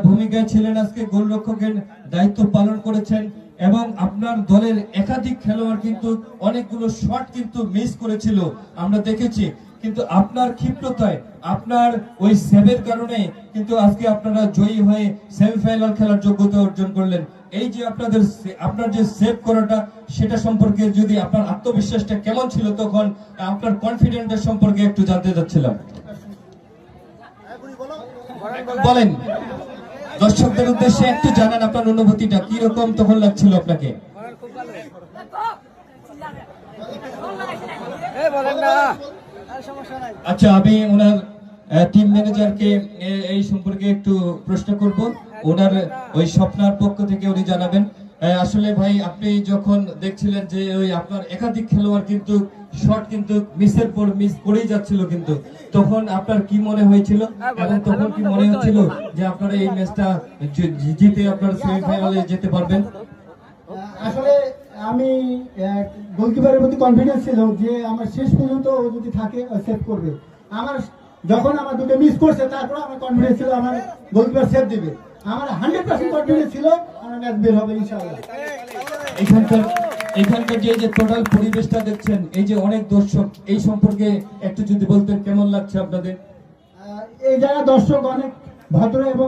ভূমিকায় ছিলেন, আজকে গোলরক্ষকের দায়িত্ব পালন করেছেন এবং আপনার দলের একাধিক খেলোয়াড় কিন্তু অনেকগুলো শট কিন্তু মিস করেছিল আমরা দেখেছি, কিন্তু আপনার ক্ষিপ্রতায় আপনার ওই সেভের কারণে কিন্তু আজকে আপনারা জয়ী হয়ে সেমিফাইনাল খেলার যোগ্যতা অর্জন করলেন। এই যে আপনার যে সেভ করাটা সেটা সম্পর্কে যদি আপনার আত্মবিশ্বাসটা কেমন ছিল তখন, আপনার কনফিডেন্টের সম্পর্কে একটু জানতে চাচ্ছিলাম। বলেন, দর্শকদের উদ্দেশ্যে একটু জানান আপনার অনুভূতিটা কি রকম তখন লাগছিল আপনাকে। আচ্ছা, আমি ওনার টিম ম্যানেজারকে এই সম্পর্কে একটু প্রশ্ন করব, ওনার ওই স্বপ্নার পক্ষ থেকে উনি জানাবেন। আসলে ভাই, আপনি যখন দেখছিলেন যে ওই আপনার একাধিক খেলোয়াড় কিন্তু শট কিন্তু মিসের পর মিস করেই যাচ্ছিল, কিন্তু তখন আপনার কি মনে হয়েছিল এবং তখন কি মনে হচ্ছিল যে আপনারা এই ম্যাচটা জিতে আপনার সেমিফাইনালে যেতে পারবেন? আসলে আমি গোলকিপারের প্রতি কনফিডেন্স ছিল যে আমার শেষ পর্যন্ত ও যদি থাকে সেভ করবে। আমার যখন আমার দুটো মিস করছে তারপর আমার কনফিডেন্স ছিল আমার গোলকিপার সেভ দিবে। আমার 100% কনফিডেন্স ছিল আমার ম্যাচ বের হবে ইনশাআল্লাহ। এখানকার যে টোটাল পরিবেশটা দেখছেন, এই যে অনেক দর্শক, এই সম্পর্কে একটু যদি বলতেন কেমন লাগছে আপনাদের? এই জায়গা দর্শক অনেক ভদ্র এবং